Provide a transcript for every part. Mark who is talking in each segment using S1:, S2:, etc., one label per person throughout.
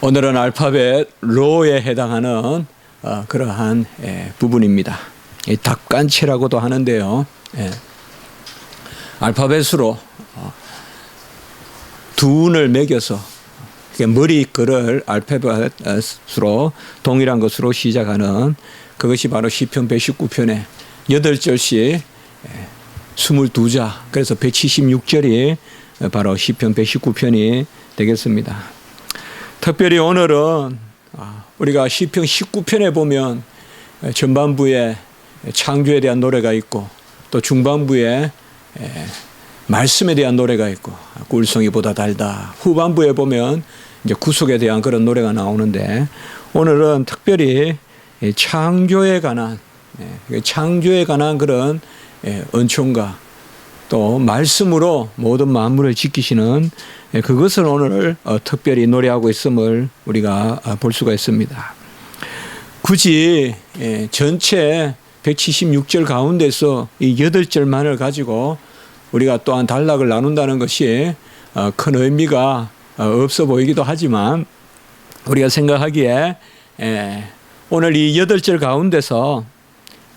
S1: 오늘은 알파벳 로에 해당하는 그러한 부분입니다. 닭간치라고도 하는데요. 알파벳으로 두운을 매겨서 머리글을 알파벳으로 동일한 것으로 시작하는 그것이 바로 시편 119편의 8절씩 22자, 그래서 176절이 바로 시편 119편이 되겠습니다. 특별히 오늘은 우리가 시편 19편에 보면 전반부에 창조에 대한 노래가 있고 또 중반부에 말씀에 대한 노래가 있고 꿀송이보다 달다, 후반부에 보면 이제 구속에 대한 그런 노래가 나오는데 오늘은 특별히 창조에 관한 그런 은총과 또 말씀으로 모든 만물을 지키시는 그것을 오늘 특별히 노래하고 있음을 우리가 볼 수가 있습니다. 굳이 전체 176절 가운데서 이 8절만을 가지고 우리가 또한 단락을 나눈다는 것이 큰 의미가 없어 보이기도 하지만 우리가 생각하기에 오늘 이 8절 가운데서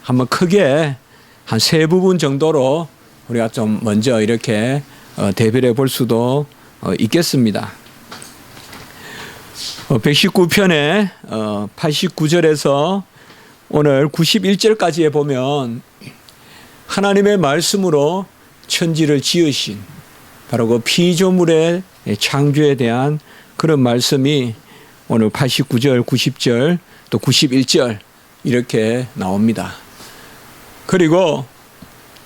S1: 한번 크게 한 3부분 정도로 우리가 좀 먼저 이렇게 대별해 볼 수도 있겠습니다. 119편의 89절에서 오늘 91절까지에 보면 하나님의 말씀으로 천지를 지으신 바로 그 피조물의 창조에 대한 그런 말씀이 오늘 89절, 90절, 또 91절 이렇게 나옵니다. 그리고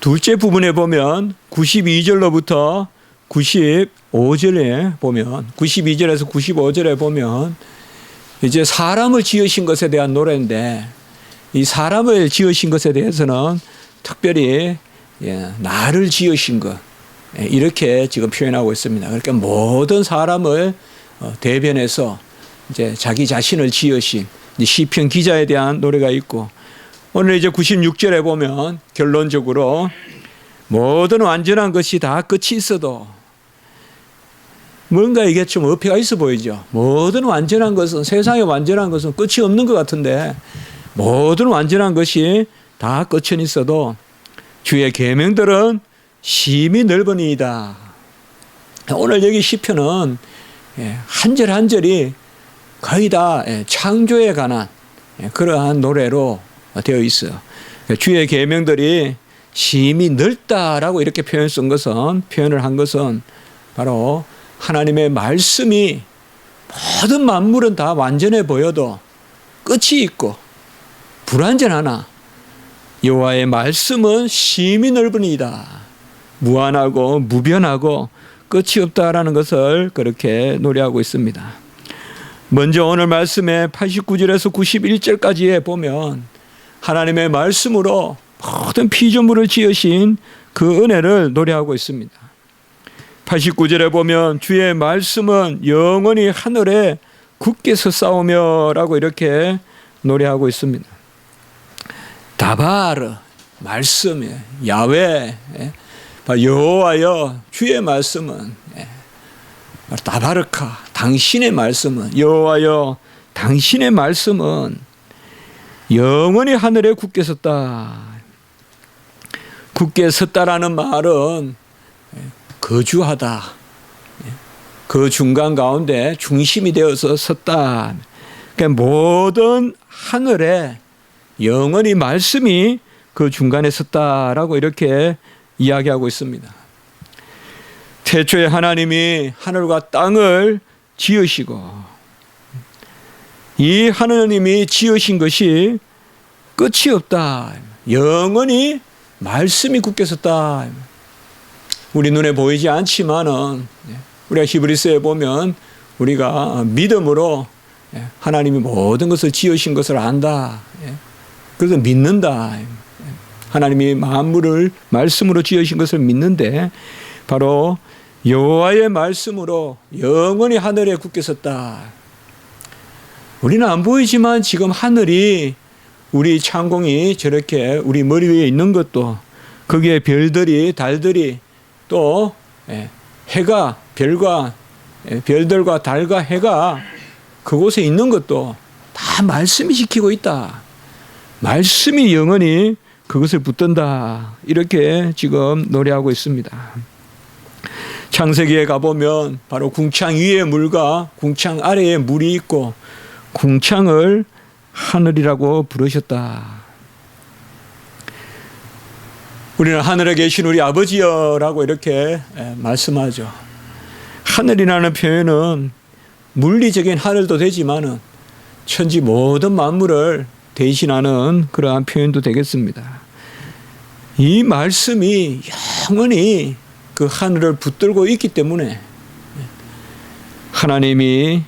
S1: 둘째 부분에 보면 92절로부터 95절에 보면 92절에서 95절에 보면 이제 사람을 지으신 것에 대한 노래인데 이 사람을 지으신 것에 대해서는 특별히 나를 지으신 것 이렇게 지금 표현하고 있습니다. 그러니까 모든 사람을 대변해서 이제 자기 자신을 지으신 시편 기자에 대한 노래가 있고 오늘 이제 96절에 보면 결론적으로 모든 완전한 것이 다 끝이 있어도 뭔가 이게 좀 어폐가 있어 보이죠. 모든 완전한 것은 세상에 완전한 것은 끝이 없는 것 같은데 모든 완전한 것이 다 끝은 있어도 주의 계명들은 심히 넓으니이다. 오늘 여기 시편은 한 절 한 절이 거의 다 창조에 관한 그러한 노래로 되어 있어요. 주의 계명들이 심히 넓다라고 이렇게 표현을 한 것은 바로 하나님의 말씀이 모든 만물은 다 완전해 보여도 끝이 있고 불완전하나 여호와의 말씀은 심히 넓으니이다. 무한하고 무변하고 끝이 없다라는 것을 그렇게 노래하고 있습니다. 먼저 오늘 말씀에 89절에서 91절까지에 보면 하나님의 말씀으로 모든 피조물을 지으신 그 은혜를 노래하고 있습니다. 89절에 보면 주의 말씀은 영원히 하늘에 굳게 섰사오며 라고 이렇게 노래하고 있습니다. 다바르 말씀 야훼 여호와여 주의 말씀은 다바르카 당신의 말씀은 여호와여 당신의 말씀은 영원히 하늘에 굳게 섰다. 굳게 섰다라는 말은 거주하다. 그 중간 가운데 중심이 되어서 섰다. 그러니까 모든 하늘에 영원히 말씀이 그 중간에 섰다라고 이렇게 이야기하고 있습니다. 태초에 하나님이 하늘과 땅을 지으시고 이 하나님이 지으신 것이 끝이 없다. 영원히 말씀이 굳게 섰다. 우리 눈에 보이지 않지만은 우리가 히브리서에 보면 우리가 믿음으로 하나님이 모든 것을 지으신 것을 안다. 그래서 믿는다. 하나님이 만물을 말씀으로 지으신 것을 믿는데 바로 여호와의 말씀으로 영원히 하늘에 굳게 섰다. 우리는 안 보이지만 지금 하늘이 우리 창공이 저렇게 우리 머리 위에 있는 것도 거기에 별들이 달들이 또 해가 별들과 달과 해가 그곳에 있는 것도 다 말씀이 지키고 있다. 말씀이 영원히 그것을 붙든다. 이렇게 지금 노래하고 있습니다. 창세기에 가보면 바로 궁창 위의 물과 궁창 아래에 물이 있고 궁창을 하늘이라고 부르셨다. 우리는 하늘에 계신 우리 아버지여라고 이렇게 말씀하죠. 하늘이라는 표현은 물리적인 하늘도 되지만은 천지 모든 만물을 대신하는 그러한 표현도 되겠습니다. 이 말씀이 영원히 그 하늘을 붙들고 있기 때문에 하나님이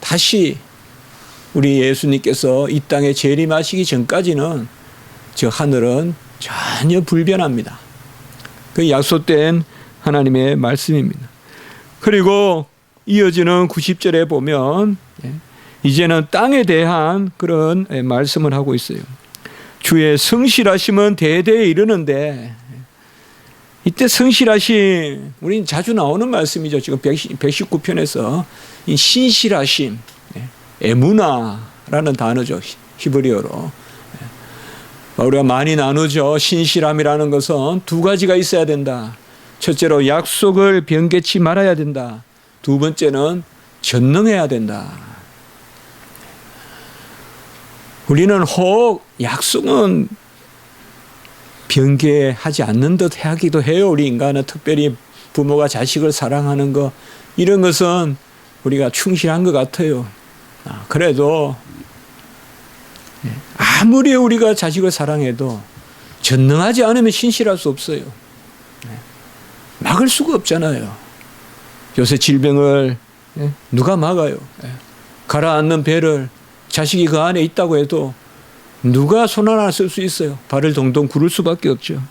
S1: 다시 우리 예수님께서 이 땅에 재림하시기 전까지는 저 하늘은 전혀 불변합니다. 그 약속된 하나님의 말씀입니다. 그리고 이어지는 90절에 보면 이제는 땅에 대한 그런 말씀을 하고 있어요. 주의 성실하심은 대대에 이르는데, 이때 성실하심, 우리는 자주 나오는 말씀이죠. 지금 119편에서 이 신실하심, 에무나라는 단어죠. 히브리어로. 우리가 많이 나누죠. 신실함이라는 것은 두 가지가 있어야 된다. 첫째로 약속을 변개치 말아야 된다. 두 번째는 전능해야 된다. 우리는 혹 약속은 변개하지 않는 듯 하기도 해요. 우리 인간은 특별히 부모가 자식을 사랑하는 것, 이런 것은 우리가 충실한 것 같아요. 그래도 아무리 우리가 자식을 사랑해도 전능하지 않으면 신실할 수 없어요. 막을 수가 없잖아요. 요새 질병을 누가 막아요? 가라앉는 배를 자식이 그 안에 있다고 해도 누가 손 하나 쓸 수 있어요? 발을 동동 구를 수밖에 없죠.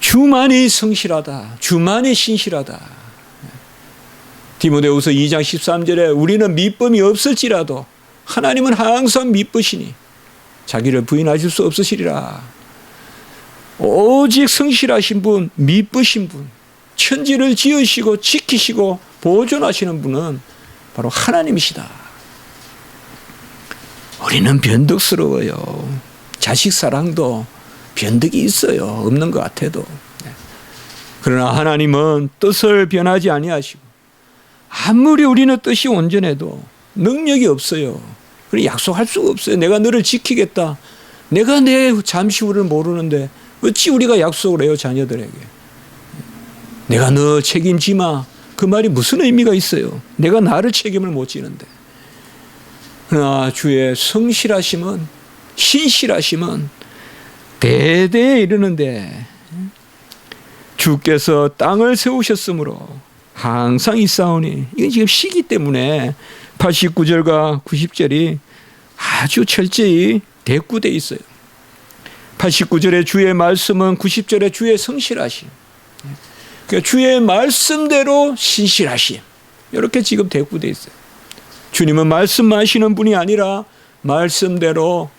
S1: 주만이 성실하다. 주만이 신실하다. 디모데후서 2장 13절에 우리는 미쁨이 없을지라도 하나님은 항상 미쁘시니 자기를 부인하실 수 없으시리라. 오직 성실하신 분, 미쁘신 분, 천지를 지으시고 지키시고 보존하시는 분은 바로 하나님이시다. 우리는 변덕스러워요. 자식 사랑도 변덕이 있어요. 없는 것 같아도. 그러나 하나님은 뜻을 변하지 아니하시고 아무리 우리는 뜻이 온전해도 능력이 없어요. 그래 약속할 수가 없어요. 내가 너를 지키겠다. 내가 내 잠시 후를 모르는데 어찌 우리가 약속을 해요, 자녀들에게. 내가 너 책임지마. 그 말이 무슨 의미가 있어요. 내가 나를 책임을 못 지는데. 그러나 주의 성실하심은, 신실하심은 대대에 이르는데 주께서 땅을 세우셨으므로 항상 있사오니, 이건 지금 시기 때문에 89절과 90절이 아주 철저히 대꾸되어 있어요. 89절에 주의 말씀은 90절에 주의 성실하심. 그러니까 주의 말씀대로 신실하심. 이렇게 지금 대꾸되어 있어요. 주님은 말씀하시는 분이 아니라 말씀대로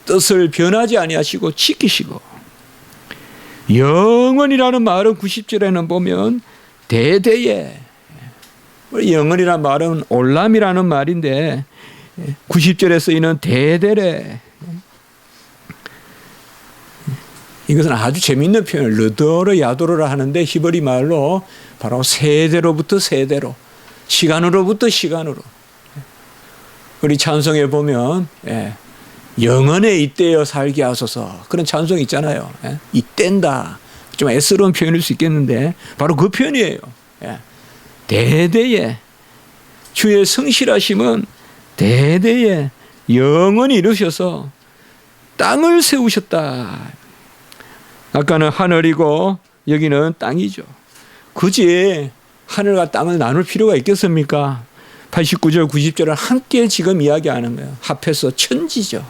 S1: 뜻을 변하지 아니하시고 지키시고, 영원이라는 말은 90절에는 보면 대대에, 영원이라는 말은 올람이라는 말인데 90절에 쓰이는 대대래. 이것은 아주 재미있는 표현을 르더르 야도르라 하는데 히브리 말로 바로 세대로부터 세대로, 시간으로부터 시간으로. 우리 찬송에 보면 영원에 이때여 살게 하소서, 그런 찬송 있잖아요. 이때다. 좀 애스러운 표현일 수 있겠는데 바로 그 표현이에요. 대대에 주의 성실하심은 대대에 영원히 이루셔서 땅을 세우셨다. 아까는 하늘이고 여기는 땅이죠. 굳이 하늘과 땅을 나눌 필요가 있겠습니까? 89절 90절을 함께 지금 이야기하는 거예요. 합해서 천지죠.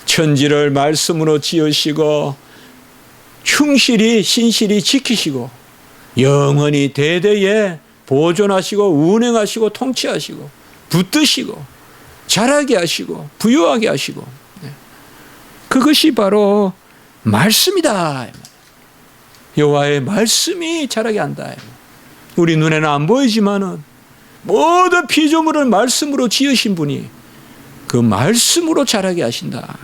S1: 천지를 말씀으로 지으시고 충실히 신실히 지키시고 영원히 대대에 보존하시고 운행하시고 통치하시고 붙드시고 자라게 하시고 부유하게 하시고, 그것이 바로 말씀이다. 여호와의 말씀이 자라게 한다. 우리 눈에는 안 보이지만은 모든 피조물을 말씀으로 지으신 분이 그 말씀으로 자라게 하신다.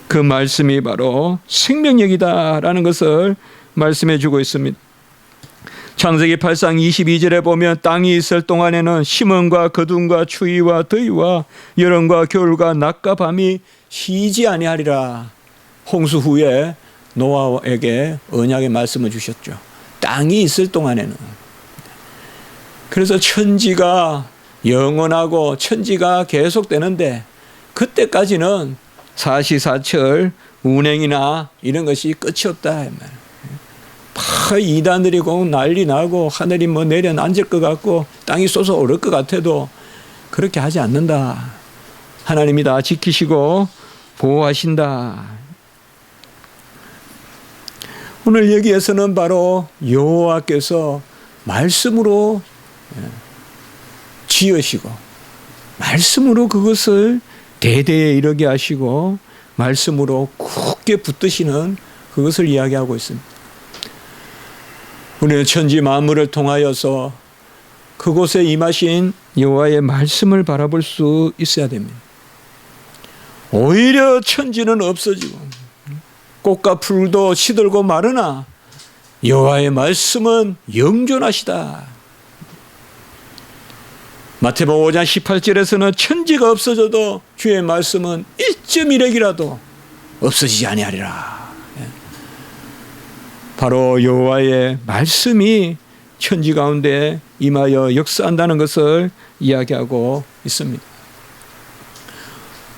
S1: 그 말씀이 바로 생명력이다라는 것을 말씀해 주고 있습니다. 창세기 8장 22절에 보면 땅이 있을 동안에는 심음과 거둠과 추위와 더위와 여름과 겨울과 낮과 밤이 쉬지 아니하리라. 홍수 후에 노아에게 언약의 말씀을 주셨죠. 땅이 있을 동안에는. 그래서 천지가 영원하고 천지가 계속되는데 그때까지는 사시사철 운행이나 이런 것이 끝이 없다. 이단들이 난리 나고 하늘이 뭐 내려 앉을 것 같고 땅이 솟아오를 것 같아도 그렇게 하지 않는다. 하나님이 다 지키시고 보호하신다. 오늘 여기에서는 바로 여호와께서 말씀으로 지으시고 말씀으로 그것을 대대에 이르게 하시고 말씀으로 굳게 붙드시는 그것을 이야기하고 있습니다. 우리는 천지 만물을 통하여서 그곳에 임하신 여호와의 말씀을 바라볼 수 있어야 됩니다. 오히려 천지는 없어지고 꽃과 풀도 시들고 마르나 여호와의 말씀은 영존하시다. 마태복음 5장 18절에서는 천지가 없어져도 주의 말씀은 1.1핵이라도 없어지지 아니하리라. 바로 여호와의 말씀이 천지 가운데 임하여 역사한다는 것을 이야기하고 있습니다.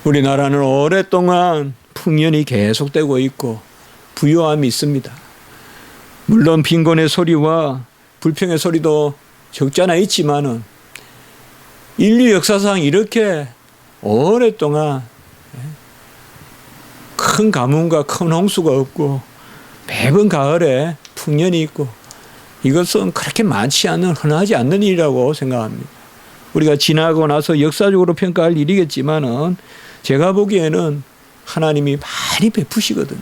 S1: 우리나라는 오랫동안 풍년이 계속되고 있고 부유함이 있습니다. 물론 빈곤의 소리와 불평의 소리도 적지 않아 있지만은 인류 역사상 이렇게 오랫동안 큰 가뭄과 큰 홍수가 없고 매번 가을에 풍년이 있고 이것은 그렇게 많지 않은 흔하지 않는 일이라고 생각합니다. 우리가 지나고 나서 역사적으로 평가할 일이겠지만은 제가 보기에는 하나님이 많이 베푸시거든요.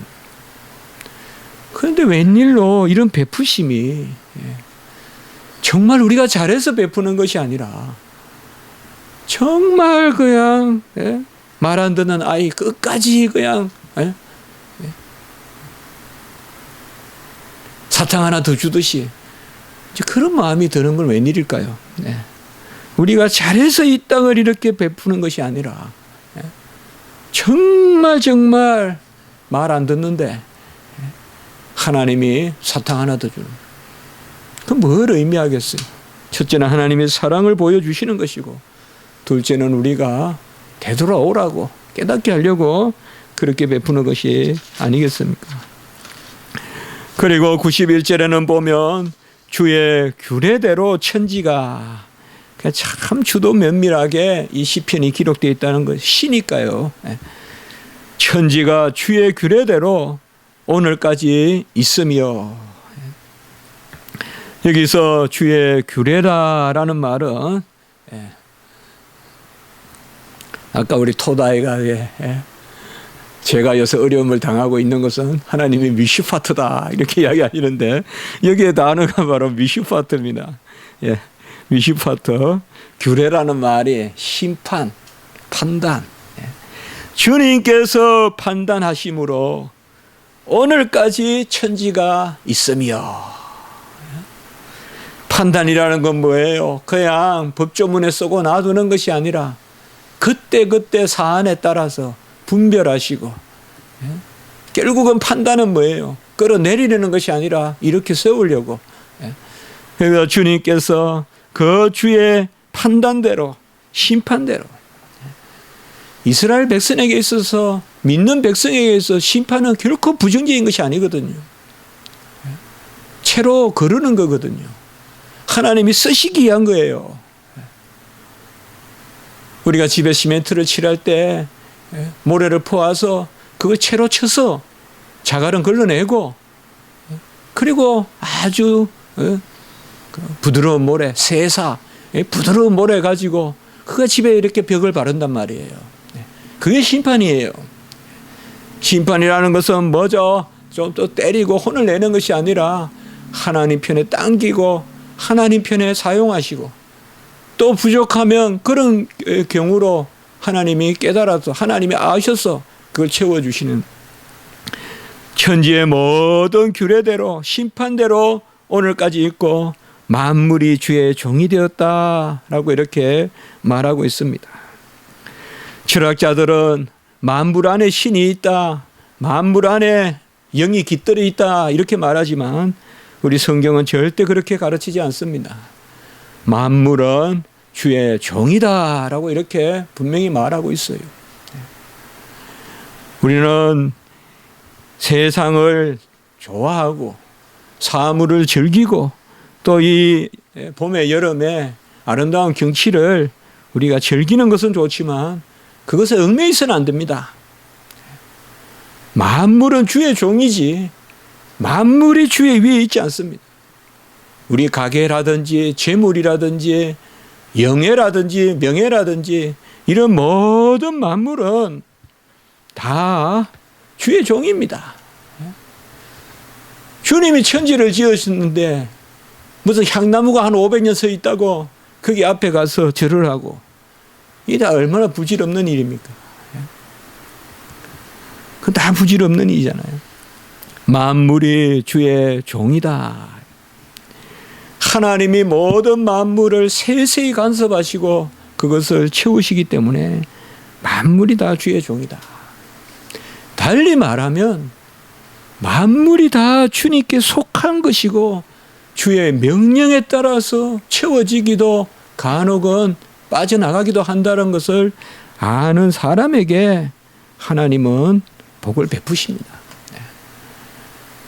S1: 그런데 웬일로 이런 베푸심이 정말 우리가 잘해서 베푸는 것이 아니라 정말 그냥 말 안 듣는 아이 끝까지 그냥 사탕 하나 더 주듯이 그런 마음이 드는 건 웬일일까요? 우리가 잘해서 이 땅을 이렇게 베푸는 것이 아니라 정말 말 안 듣는데 하나님이 사탕 하나 더 주는 그건 뭘 의미하겠어요? 첫째는 하나님의 사랑을 보여주시는 것이고 둘째는 우리가 되돌아오라고 깨닫게 하려고 그렇게 베푸는 것이 아니겠습니까? 그리고 91절에는 보면 주의 규례대로 천지가 참 주도 면밀하게 이 시편이 기록되어 있다는 것 시니까요. 천지가 주의 규례대로 오늘까지 있으며 여기서 주의 규례라는 말은 아까 우리 토다이가 제가 여기서 어려움을 당하고 있는 것은 하나님의 미슈파트다 이렇게 이야기하시는데 여기에 단어가 바로 미슈파트입니다. 미슈파트 규례라는 말이 심판, 판단. 주님께서 판단하심으로 오늘까지 천지가 있으며 판단이라는 건 뭐예요? 그냥 법조문에 쓰고 놔두는 것이 아니라 그때 사안에 따라서 분별하시고 결국은 판단은 뭐예요? 끌어내리려는 것이 아니라 이렇게 세우려고. 그래서 주님께서 그 주의 판단대로 심판대로 이스라엘 백성에게 있어서 믿는 백성에게 있어서 심판은 결코 부정적인 것이 아니거든요. 채로 거르는 거거든요. 하나님이 쓰시기 위한 거예요. 우리가 집에 시멘트를 칠할 때 모래를 퍼와서 그걸 채로 쳐서 자갈은 걸러내고 그리고 아주 부드러운 모래, 세사, 부드러운 모래 가지고 그거 집에 이렇게 벽을 바른단 말이에요. 그게 심판이에요. 심판이라는 것은 뭐죠? 좀 또 때리고 혼을 내는 것이 아니라 하나님 편에 당기고 하나님 편에 사용하시고 또 부족하면 그런 경우로 하나님이 깨달아서 하나님이 아셔서 그걸 채워주시는 천지의 모든 규례대로 심판대로 오늘까지 있고 만물이 주의 종이 되었다라고 이렇게 말하고 있습니다. 철학자들은 만물 안에 신이 있다, 만물 안에 영이 깃들어 있다 이렇게 말하지만 우리 성경은 절대 그렇게 가르치지 않습니다. 만물은 주의 종이다라고 이렇게 분명히 말하고 있어요. 우리는 세상을 좋아하고 사물을 즐기고 또 이 봄에 여름에 아름다운 경치를 우리가 즐기는 것은 좋지만 그것에 얽매여 있어는 안 됩니다. 만물은 주의 종이지 만물이 주의 위에 있지 않습니다. 우리 가게라든지 재물이라든지 영예라든지 명예라든지 이런 모든 만물은 다 주의 종입니다. 주님이 천지를 지으셨는데 무슨 향나무가 한 500년 서 있다고 거기 앞에 가서 절을 하고 이게 다 얼마나 부질없는 일입니까? 그건 다 부질없는 일이잖아요. 만물이 주의 종이다. 하나님이 모든 만물을 세세히 간섭하시고 그것을 채우시기 때문에 만물이 다 주의 종이다. 달리 말하면 만물이 다 주님께 속한 것이고 주의 명령에 따라서 채워지기도 간혹은 빠져나가기도 한다는 것을 아는 사람에게 하나님은 복을 베푸십니다.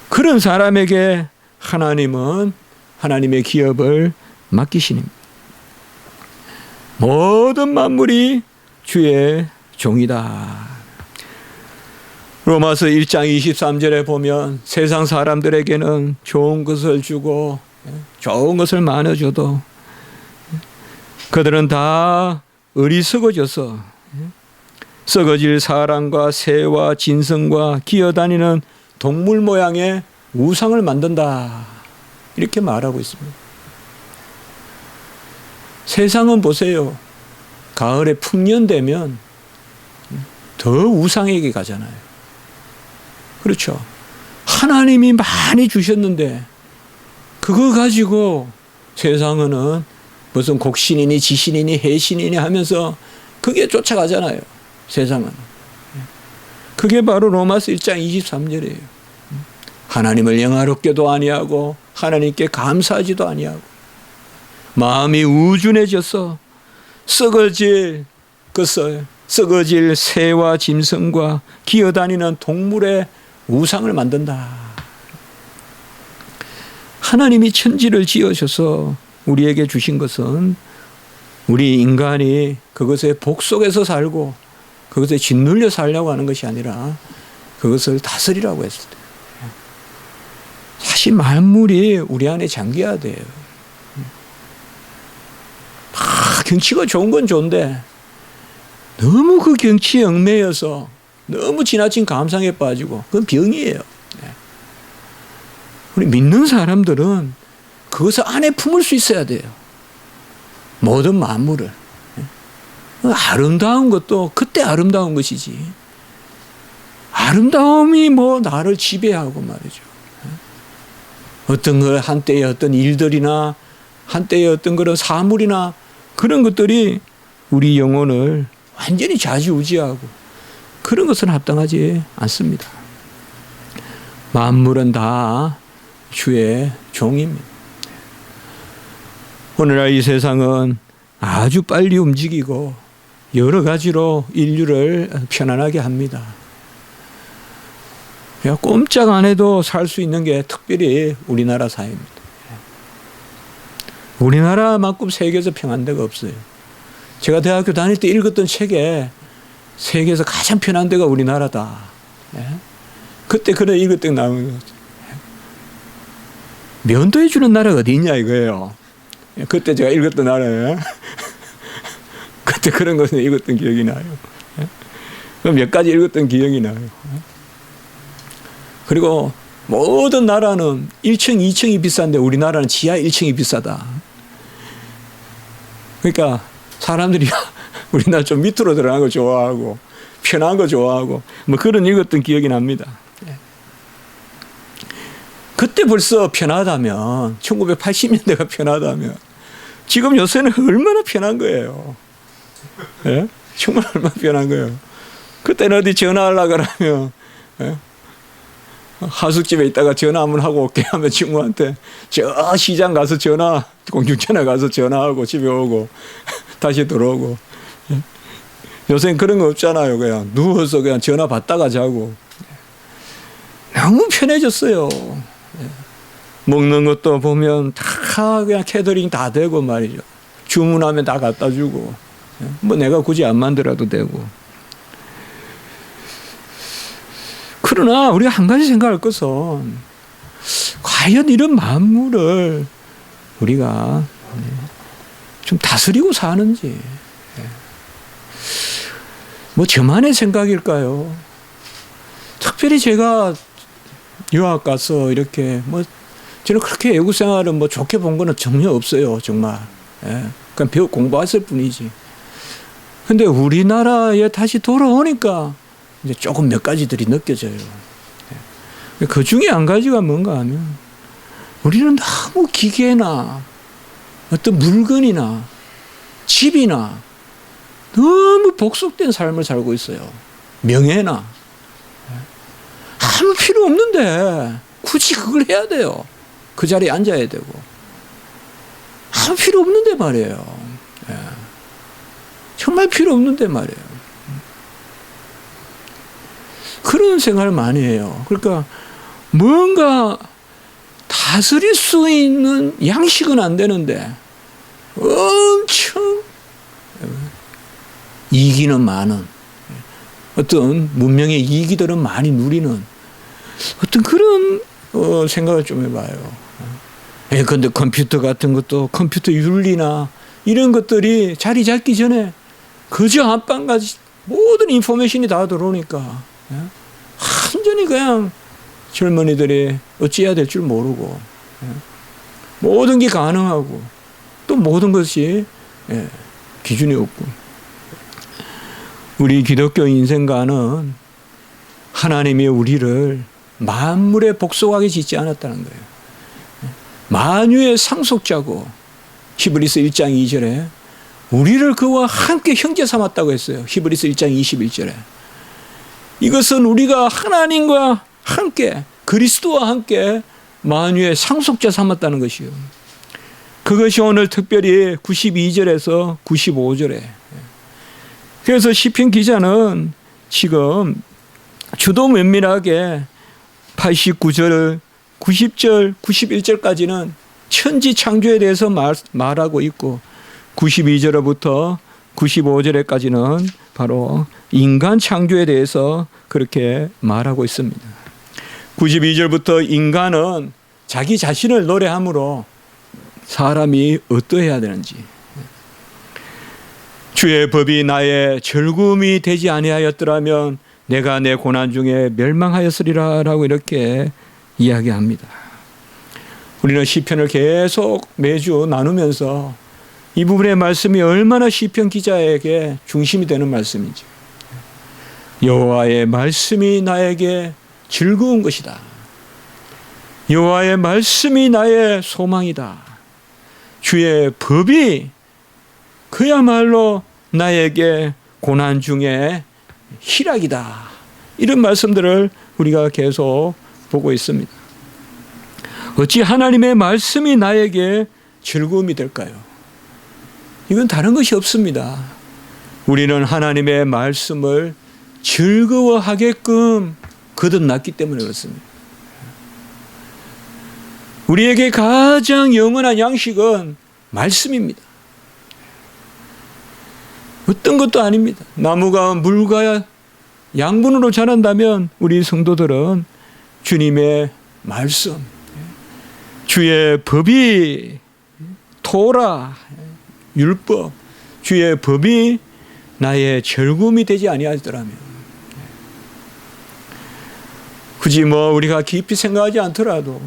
S1: 그런 사람에게 하나님은 하나님의 기업을 맡기십니다. 모든 만물이 주의 종이다. 로마서 1장 23절에 보면 세상 사람들에게는 좋은 것을 주고 좋은 것을 나눠줘도 그들은 다 어리석어져서 썩어질 사람과 새와 짐승과 기어다니는 동물 모양의 우상을 만든다. 이렇게 말하고 있습니다. 세상은 보세요. 가을에 풍년되면 더 우상에게 가잖아요. 그렇죠. 하나님이 많이 주셨는데 그거 가지고 세상은 무슨 곡신이니 지신이니 해신이니 하면서 그게 쫓아가잖아요. 세상은. 그게 바로 로마서 1장 23절이에요. 하나님을 영화롭게도 아니하고 하나님께 감사하지도 아니하고 마음이 우준해져서 썩어질 것을 썩어질 새와 짐승과 기어다니는 동물의 우상을 만든다. 하나님이 천지를 지으셔서 우리에게 주신 것은 우리 인간이 그것에 복속에서 살고 그것에 짓눌려 살려고 하는 것이 아니라 그것을 다스리라고 했을 때 사실 만물이 우리 안에 잠겨야 돼요. 경치가 좋은 건 좋은데 너무 그 경치에 얽매여서 너무 지나친 감상에 빠지고 그건 병이에요. 우리 믿는 사람들은 그것을 안에 품을 수 있어야 돼요. 모든 만물을. 아름다운 것도 그때 아름다운 것이지. 아름다움이 뭐 나를 지배하고 말이죠. 어떤 걸 한때의 어떤 일들이나 한때의 어떤 그런 사물이나 그런 것들이 우리 영혼을 완전히 좌지우지하고 그런 것은 합당하지 않습니다. 만물은 다 주의 종입니다. 오늘날 이 세상은 아주 빨리 움직이고 여러 가지로 인류를 편안하게 합니다. 꼼짝 안 해도 살 수 있는 게 특별히 우리나라 사회입니다. 우리나라만큼 세계에서 평안한 데가 없어요. 제가 대학교 다닐 때 읽었던 책에 세계에서 가장 편한 데가 우리나라다. 그때 그래 읽었던 나오는 거죠. 면도해 주는 나라가 어디 있냐 이거예요. 그때 제가 읽었던 나라에 그때 그런 것을 읽었던 기억이 나요. 몇 가지 읽었던 기억이 나요. 그리고 모든 나라는 1층, 2층이 비싼데 우리나라는 지하 1층이 비싸다. 그러니까 사람들이 우리나라 좀 밑으로 들어가는 거 좋아하고 편한 거 좋아하고 뭐 그런 읽었던 기억이 납니다. 그때 벌써 편하다면 1980년대가 편하다면 지금 요새는 얼마나 편한 거예요. 예? 정말 얼마나 편한 거예요. 그때는 어디 전화하려고 그러면 예? 하숙집에 있다가 전화 한번 하고 올게 하면 친구한테 저 시장 가서 공중전화 가서 전화하고 집에 오고 다시 들어오고. 요새는 그런 거 없잖아요. 그냥 누워서 그냥 전화 받다가 자고. 너무 편해졌어요. 먹는 것도 보면 다 그냥 캐터링 다 되고 말이죠. 주문하면 다 갖다 주고. 뭐 내가 굳이 안 만들어도 되고. 그러나 우리가 한 가지 생각할 것은 과연 이런 만물을 우리가 좀 다스리고 사는지. 뭐 저만의 생각일까요? 특별히 제가 유학 가서 이렇게 뭐 저는 그렇게 외국 생활을 뭐 좋게 본 거는 전혀 없어요. 정말. 그냥 공부했을 뿐이지. 근데 우리나라에 다시 돌아오니까 이제 조금 몇 가지들이 느껴져요. 그 중에 한 가지가 뭔가 하면 우리는 너무 기계나 어떤 물건이나 집이나 너무 복속된 삶을 살고 있어요. 명예나. 아무 필요 없는데 굳이 그걸 해야 돼요. 그 자리에 앉아야 되고. 아무 필요 없는데 말이에요. 정말 필요 없는데 말이에요. 그런 생각을 많이 해요. 그러니까 뭔가 다스릴 수 있는 양식은 안 되는데 엄청 이기는 많은 어떤 문명의 이기들은 많이 누리는 어떤 그런 생각을 좀 해봐요. 그런데 컴퓨터 같은 것도 컴퓨터 윤리나 이런 것들이 자리 잡기 전에 그저 안방까지 모든 인포메이션이 다 들어오니까 완전히 그냥 젊은이들이 어찌해야 될 줄 모르고 모든 게 가능하고 또 모든 것이 기준이 없고 우리 기독교 인생관은 하나님이 우리를 만물에 복속하게 짓지 않았다는 거예요. 만유의 상속자고 히브리서 1장 2절에 우리를 그와 함께 형제 삼았다고 했어요. 히브리서 1장 21절에. 이것은 우리가 하나님과 함께 그리스도와 함께 만유의 상속자 삼았다는 것이요. 그것이 오늘 특별히 92절에서 95절에. 그래서 시편 기자는 지금 주도 면밀하게 89절, 90절, 91절까지는 천지 창조에 대해서 말하고 있고 92절부터 95절까지는 바로 인간 창조에 대해서 그렇게 말하고 있습니다. 92절부터 인간은 자기 자신을 노래함으로 사람이 어떠해야 되는지 주의 법이 나의 즐거움이 되지 아니하였더라면 내가 내 고난 중에 멸망하였으리라 라고 이렇게 이야기합니다. 우리는 시편을 계속 매주 나누면서 이 부분의 말씀이 얼마나 시편 기자에게 중심이 되는 말씀인지. 여호와의 말씀이 나에게 즐거운 것이다. 여호와의 말씀이 나의 소망이다. 주의 법이 그야말로 나에게 고난 중에 희락이다. 이런 말씀들을 우리가 계속 보고 있습니다. 어찌 하나님의 말씀이 나에게 즐거움이 될까요? 이건 다른 것이 없습니다. 우리는 하나님의 말씀을 즐거워하게끔 거듭났기 때문에 그렇습니다. 우리에게 가장 영원한 양식은 말씀입니다. 어떤 것도 아닙니다. 나무가 물과 양분으로 자란다면 우리 성도들은 주님의 말씀, 주의 법이 토라, 율법, 주의 법이 나의 즐거움이 되지 아니하더라면 굳이 뭐 우리가 깊이 생각하지 않더라도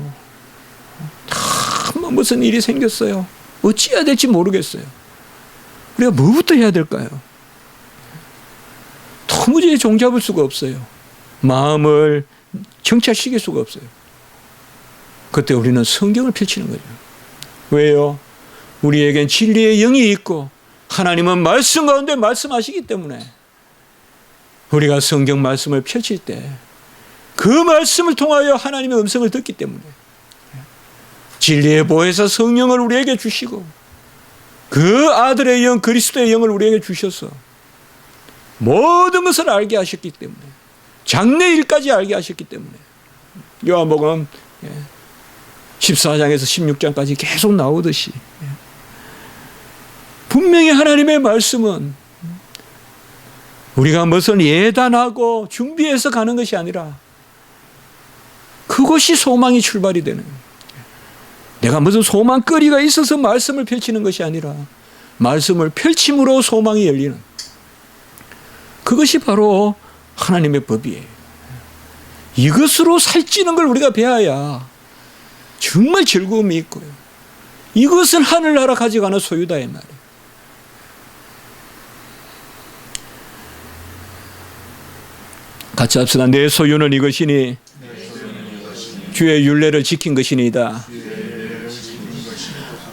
S1: 뭐 무슨 일이 생겼어요. 어찌해야 될지 모르겠어요. 우리가 뭐부터 해야 될까요? 도무지 종잡을 수가 없어요. 마음을 정찰시킬 수가 없어요. 그때 우리는 성경을 펼치는 거죠. 왜요? 우리에겐 진리의 영이 있고 하나님은 말씀 가운데 말씀하시기 때문에 우리가 성경 말씀을 펼칠 때 그 말씀을 통하여 하나님의 음성을 듣기 때문에 진리의 보혜사 성령을 우리에게 주시고 그 아들의 영 그리스도의 영을 우리에게 주셔서 모든 것을 알게 하셨기 때문에 장래일까지 알게 하셨기 때문에 요한복음 14장에서 16장까지 계속 나오듯이 분명히 하나님의 말씀은 우리가 무슨 예단하고 준비해서 가는 것이 아니라 그것이 소망이 출발이 되는 거예요. 내가 무슨 소망거리가 있어서 말씀을 펼치는 것이 아니라 말씀을 펼침으로 소망이 열리는 그것이 바로 하나님의 법이에요. 이것으로 살찌는 걸 우리가 배워야 정말 즐거움이 있고요. 이것은 하늘나라 가져가는 소유다 이 말이에요. 같이 합시다. 내 소유는 이것이니 주의 율례를 지킨 것이니이다.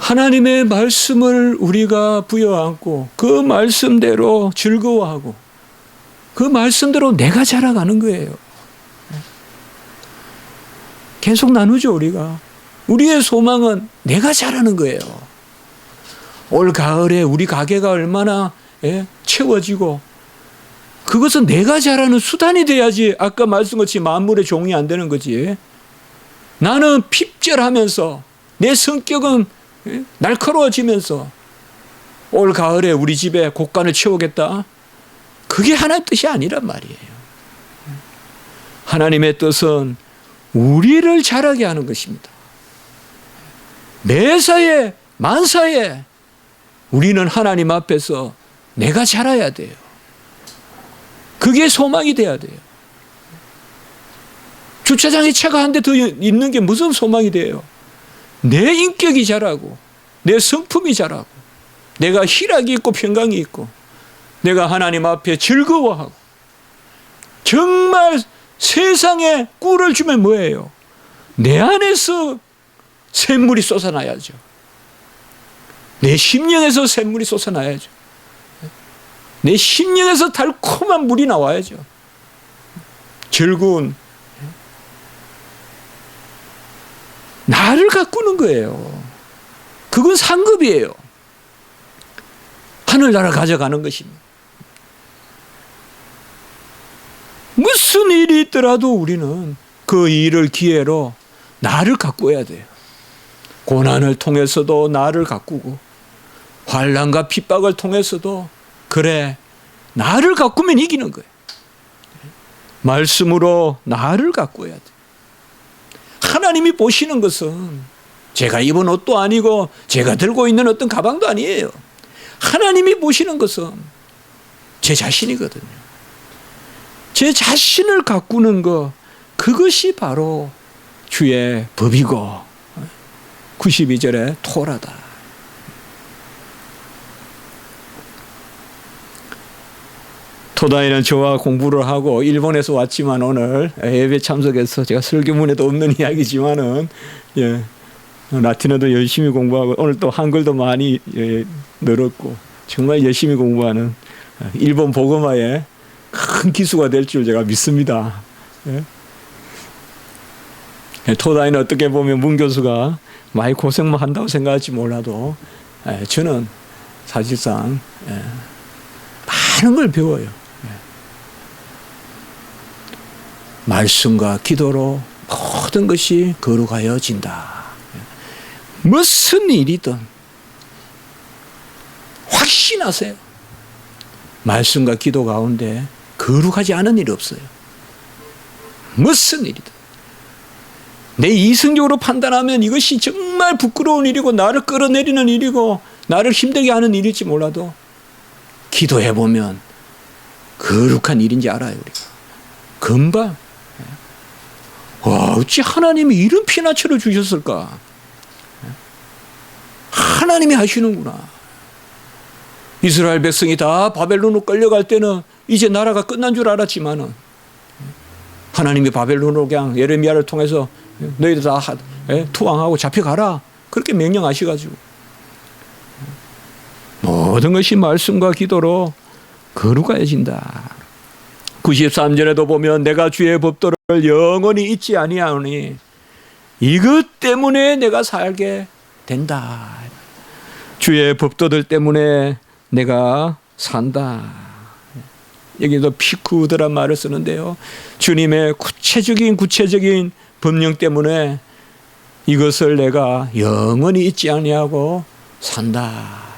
S1: 하나님의 말씀을 우리가 부여안고 그 말씀대로 즐거워하고 그 말씀대로 내가 자라가는 거예요. 계속 나누죠 우리가. 우리의 소망은 내가 자라는 거예요. 올 가을에 우리 가게가 얼마나 채워지고 그것은 내가 자라는 수단이 돼야지 아까 말씀같이 만물의 종이 안 되는 거지. 나는 핍절하면서 내 성격은 날카로워지면서 올 가을에 우리 집에 곳간을 채우겠다. 그게 하나님의 뜻이 아니란 말이에요. 하나님의 뜻은 우리를 자라게 하는 것입니다. 매사에 만사에 우리는 하나님 앞에서 내가 자라야 돼요. 그게 소망이 돼야 돼요. 주차장에 차가 한 대 더 있는 게 무슨 소망이 돼요? 내 인격이 자라고 내 성품이 자라고 내가 희락이 있고 평강이 있고 내가 하나님 앞에 즐거워하고 정말 세상에 꿀을 주면 뭐예요? 내 안에서 샘물이 솟아나야죠. 내 심령에서 샘물이 솟아나야죠. 내 심령에서 달콤한 물이 나와야죠. 즐거운 나를 가꾸는 거예요. 그건 상급이에요. 하늘나라 가져가는 것입니다. 무슨 일이 있더라도 우리는 그 일을 기회로 나를 가꾸어야 돼요. 고난을 통해서도 나를 가꾸고 환난과 핍박을 통해서도 그래 나를 가꾸면 이기는 거예요. 말씀으로 나를 가꾸어야 돼요. 하나님이 보시는 것은 제가 입은 옷도 아니고 제가 들고 있는 어떤 가방도 아니에요. 하나님이 보시는 것은 제 자신이거든요. 제 자신을 가꾸는 것, 그것이 바로 주의 법이고 92절에 토라다. 토다이는 저와 공부를 하고 일본에서 왔지만 오늘 예배 참석해서 제가 설교문에도 없는 이야기지만은 라틴어도 열심히 공부하고 오늘 또 한글도 많이 늘었고 정말 열심히 공부하는 일본 복음화에 큰 기수가 될 줄 제가 믿습니다. 토다이는 어떻게 보면 문 교수가 많이 고생만 한다고 생각할지 몰라도 저는 사실상 많은 걸 배워요. 말씀과 기도로 모든 것이 거룩하여진다. 무슨 일이든 확신하세요. 말씀과 기도 가운데 거룩하지 않은 일이 없어요. 무슨 일이든. 내 이성적으로 판단하면 이것이 정말 부끄러운 일이고 나를 끌어내리는 일이고 나를 힘들게 하는 일일지 몰라도 기도해보면 거룩한 일인지 알아요. 우리가. 금방 와, 어찌 하나님이 이런 피나처를 주셨을까? 하나님이 하시는구나. 이스라엘 백성이 다 바벨론으로 끌려갈 때는 이제 나라가 끝난 줄 알았지만은 하나님이 바벨론으로 그냥 예레미야를 통해서 너희들 다 투항하고 잡혀가라 그렇게 명령하셔가지고 모든 것이 말씀과 기도로 거룩해진다. 93절에도 보면 내가 주의 법도를 영원히 잊지 아니하오니 이것 때문에 내가 살게 된다. 주의 법도들 때문에 내가 산다. 여기도 피쿠드란 말을 쓰는데요. 주님의 구체적인 법령 때문에 이것을 내가 영원히 잊지 아니하고 산다.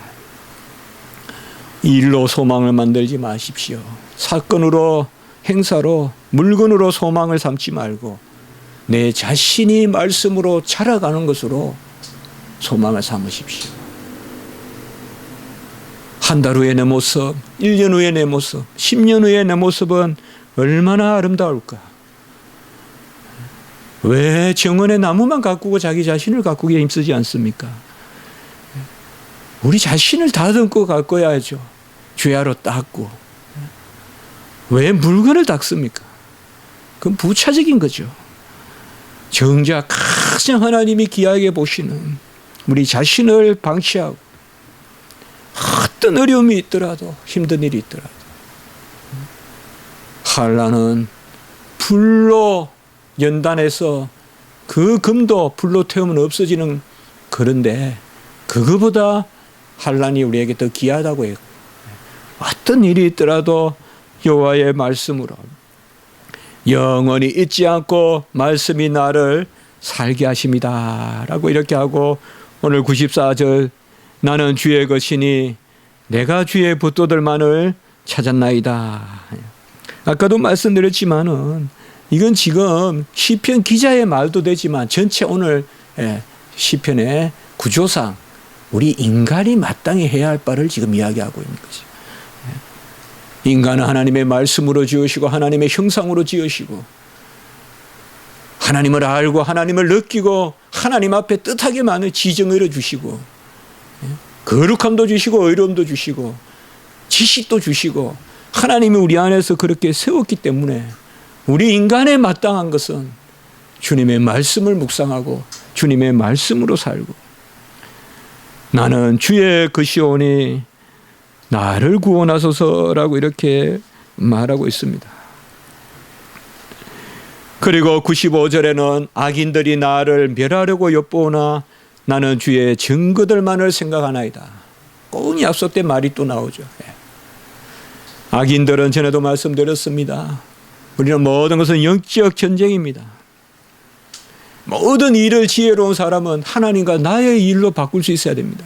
S1: 일로 소망을 만들지 마십시오. 사건으로 행사로 물건으로 소망을 삼지 말고 내 자신이 말씀으로 자라가는 것으로 소망을 삼으십시오. 한 달 후에 내 모습, 1년 후에 내 모습, 10년 후에 내 모습은 얼마나 아름다울까. 왜 정원의 나무만 가꾸고 자기 자신을 가꾸기에 힘쓰지 않습니까? 우리 자신을 다듬고 가꿔야죠. 죄하로 닦고. 왜 물건을 닦습니까? 그건 부차적인 거죠. 정작 가장 하나님이 귀하게 보시는 우리 자신을 방치하고 어떤 어려움이 있더라도 힘든 일이 있더라도 한란은 불로 연단해서 그 금도 불로 태우면 없어지는 그런데 그거보다 한란이 우리에게 더 귀하다고 해요. 어떤 일이 있더라도 여호와의 말씀으로 영원히 잊지 않고 말씀이 나를 살게 하십니다 라고 이렇게 하고 오늘 94절 나는 주의 것이니 내가 주의 법도들만을 찾았나이다. 아까도 말씀드렸지만은 이건 지금 시편 기자의 말도 되지만 전체 오늘 시편의 구조상 우리 인간이 마땅히 해야 할 바를 지금 이야기하고 있는 거죠. 인간은 하나님의 말씀으로 지으시고 하나님의 형상으로 지으시고 하나님을 알고 하나님을 느끼고 하나님 앞에 뜻하게 많은 지정을 주시고 거룩함도 주시고 의로움도 주시고 지식도 주시고 하나님이 우리 안에서 그렇게 세웠기 때문에 우리 인간에 마땅한 것은 주님의 말씀을 묵상하고 주님의 말씀으로 살고 나는 주의 것이오니 나를 구원하소서라고 이렇게 말하고 있습니다. 그리고 95절에는 악인들이 나를 멸하려고 엿보나 나는 주의 증거들만을 생각하나이다. 꼭 약속된 말이 또 나오죠. 악인들은 전에도 말씀드렸습니다. 우리는 모든 것은 영적 전쟁입니다. 모든 일을 지혜로운 사람은 하나님과 나의 일로 바꿀 수 있어야 됩니다.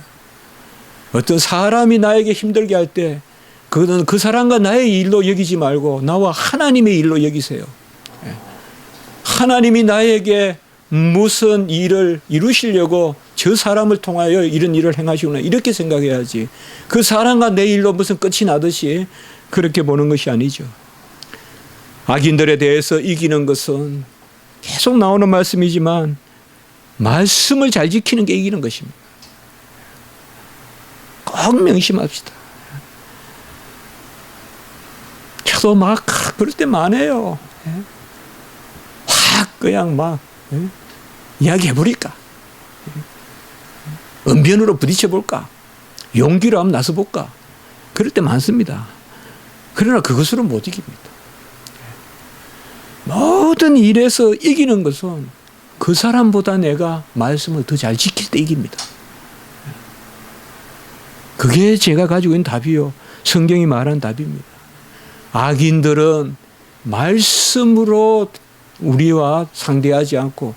S1: 어떤 사람이 나에게 힘들게 할 때 그거는 그 사람과 나의 일로 여기지 말고 나와 하나님의 일로 여기세요. 하나님이 나에게 무슨 일을 이루시려고 저 사람을 통하여 이런 일을 행하시구나 이렇게 생각해야지 그 사람과 내 일로 무슨 끝이 나듯이 그렇게 보는 것이 아니죠. 악인들에 대해서 이기는 것은 계속 나오는 말씀이지만 말씀을 잘 지키는 게 이기는 것입니다. 꼭 명심합시다. 저도 막 그럴 때 많아요. 확 그냥 막 이야기해버릴까? 언변으로 부딪혀볼까? 용기로 한번 나서볼까? 그럴 때 많습니다. 그러나 그것으로 못 이깁니다. 모든 일에서 이기는 것은 그 사람보다 내가 말씀을 더 잘 지킬 때 이깁니다. 그게 제가 가지고 있는 답이요. 성경이 말한 답입니다. 악인들은 말씀으로 우리와 상대하지 않고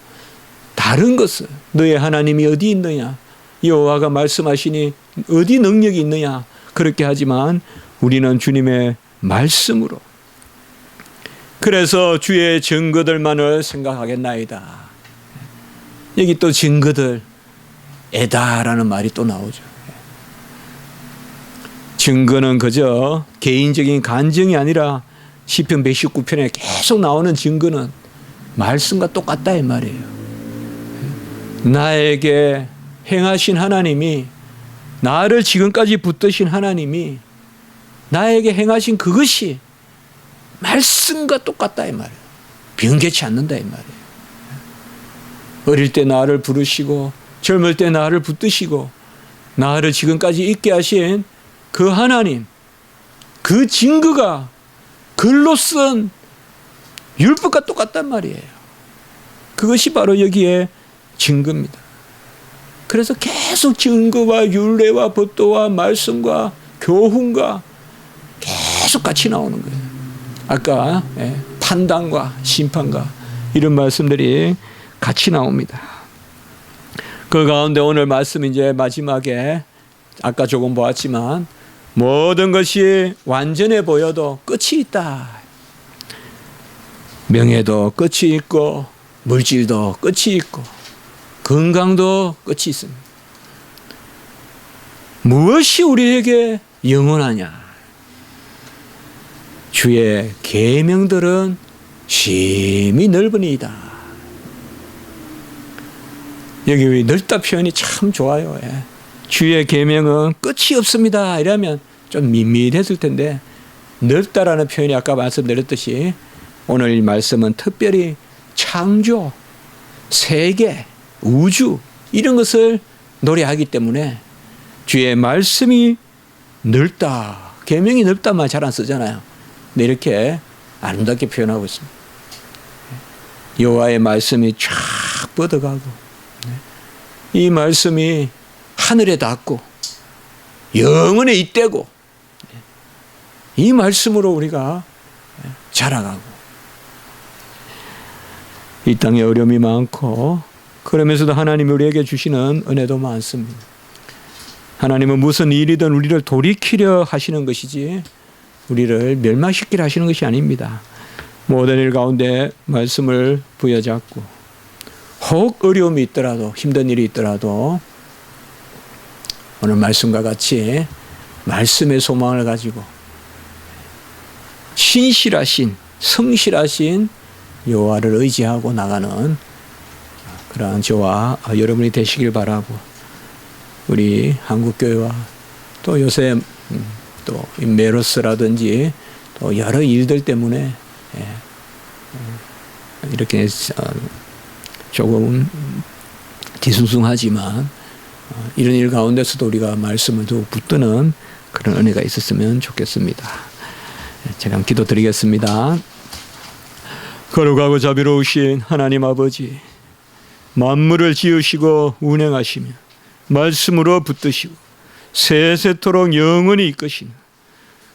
S1: 다른 것을 너의 하나님이 어디 있느냐 여호와가 말씀하시니 어디 능력이 있느냐 그렇게 하지만 우리는 주님의 말씀으로 그래서 주의 증거들만을 생각하겠나이다. 여기 또 증거들 에다라는 말이 또 나오죠. 증거는 그저 개인적인 간증이 아니라 시편 119편에 계속 나오는 증거는 말씀과 똑같다 이 말이에요. 나에게 행하신 하나님이 나를 지금까지 붙드신 하나님이 나에게 행하신 그것이 말씀과 똑같다 이 말이에요. 변개치 않는다 이 말이에요. 어릴 때 나를 부르시고 젊을 때 나를 붙드시고 나를 지금까지 있게 하신 그 하나님, 그 증거가 글로 쓴 율법과 똑같단 말이에요. 그것이 바로 여기에 증거입니다. 그래서 계속 증거와 율례와 법도와 말씀과 교훈과 계속 같이 나오는 거예요. 아까 판단과 심판과 이런 말씀들이 같이 나옵니다. 그 가운데 오늘 말씀 이제 마지막에 아까 조금 보았지만 모든 것이 완전해 보여도 끝이 있다. 명예도 끝이 있고 물질도 끝이 있고 건강도 끝이 있습니다. 무엇이 우리에게 영원하냐? 주의 계명들은 심히 넓으니이다. 여기 넓다 표현이 참 좋아요. 주의 계명은 끝이 없습니다. 이러면 좀 밋밋했을 텐데 넓다라는 표현이 아까 말씀드렸듯이 오늘 이 말씀은 특별히 창조, 세계, 우주 이런 것을 노래하기 때문에 주의 말씀이 넓다. 계명이 넓다 말 잘 안 쓰잖아요. 근데 이렇게 아름답게 표현하고 있습니다. 여호와의 말씀이 쫙 뻗어가고 이 말씀이 하늘에 닿고 영원에 잇대고 이 말씀으로 우리가 자라가고 이 땅에 어려움이 많고 그러면서도 하나님이 우리에게 주시는 은혜도 많습니다. 하나님은 무슨 일이든 우리를 돌이키려 하시는 것이지 우리를 멸망시키려 하시는 것이 아닙니다. 모든 일 가운데 말씀을 부여잡고 혹 어려움이 있더라도 힘든 일이 있더라도 오늘 말씀과 같이 말씀의 소망을 가지고 신실하신 성실하신 여호와를 의지하고 나가는 그러한 저와 여러분이 되시길 바라고 우리 한국교회와 또 요새 또 메로스라든지 또 여러 일들 때문에 이렇게 조금 뒤숭숭하지만 이런 일 가운데서도 우리가 말씀을 더욱 붙드는 그런 은혜가 있었으면 좋겠습니다. 제가 기도드리겠습니다. 거룩하고 자비로우신 하나님 아버지, 만물을 지으시고 운행하시며 말씀으로 붙드시고 세세토록 영원히 이끄시는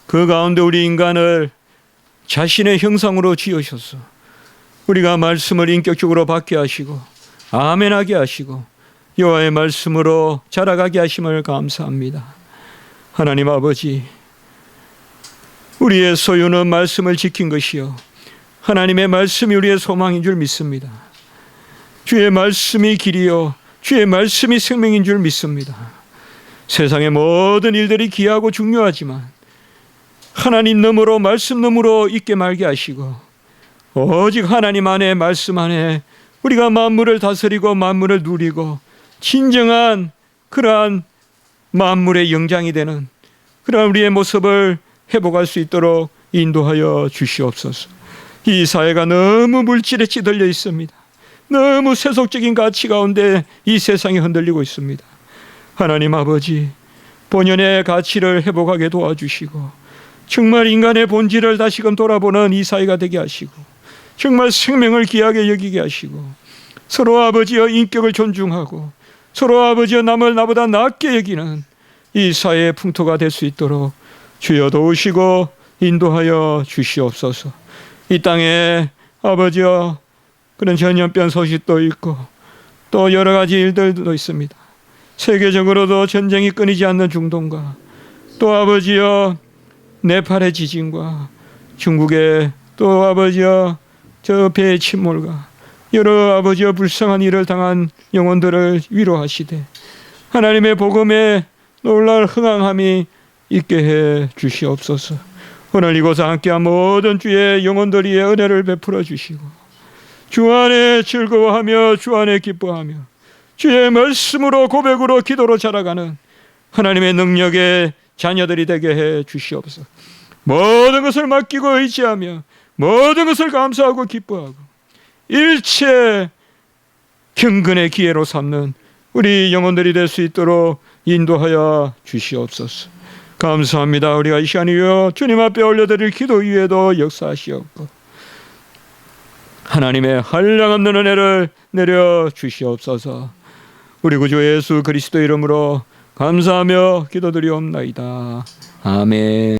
S1: 그 가운데 우리 인간을 자신의 형상으로 지으셔서 우리가 말씀을 인격적으로 받게 하시고 아멘하게 하시고 여호와의 말씀으로 자라가게 하심을 감사합니다. 하나님 아버지, 우리의 소유는 말씀을 지킨 것이요 하나님의 말씀이 우리의 소망인 줄 믿습니다. 주의 말씀이 길이요 주의 말씀이 생명인 줄 믿습니다. 세상의 모든 일들이 귀하고 중요하지만 하나님 너머로 말씀 너머로 있게 말게 하시고 오직 하나님 안에 말씀 안에 우리가 만물을 다스리고 만물을 누리고 진정한 그러한 만물의 영장이 되는 그러한 우리의 모습을 회복할 수 있도록 인도하여 주시옵소서. 이 사회가 너무 물질에 찌들려 있습니다. 너무 세속적인 가치 가운데 이 세상이 흔들리고 있습니다. 하나님 아버지, 본연의 가치를 회복하게 도와주시고 정말 인간의 본질을 다시금 돌아보는 이 사회가 되게 하시고 정말 생명을 귀하게 여기게 하시고 서로 아버지의 인격을 존중하고 서로 아버지의 남을 나보다 낫게 여기는 이 사회의 풍토가 될 수 있도록 주여 도우시고 인도하여 주시옵소서. 이 땅에 아버지여 그런 전염병 소식도 있고 또 여러 가지 일들도 있습니다. 세계적으로도 전쟁이 끊이지 않는 중동과 또 아버지여 네팔의 지진과 중국의 또 아버지여 저 배의 침몰과 여러 아버지여 불쌍한 일을 당한 영혼들을 위로하시되 하나님의 복음에 놀랄 흥황함이 있게 해 주시옵소서. 오늘 이곳에 함께한 모든 주의 영혼들이 은혜를 베풀어 주시고 주 안에 즐거워하며 주 안에 기뻐하며 주의 말씀으로 고백으로 기도로 자라가는 하나님의 능력의 자녀들이 되게 해 주시옵소서. 모든 것을 맡기고 의지하며 모든 것을 감사하고 기뻐하고 일체 경건의 기회로 삼는 우리 영혼들이 될 수 있도록 인도하여 주시옵소서. 감사합니다. 우리가 이 시간 이후에 주님 앞에 올려드릴 기도 위에도 역사하시옵고 하나님의 한량없는 은혜를 내려 주시옵소서. 우리 구주 예수 그리스도 이름으로 감사하며 기도드리옵나이다. 아멘.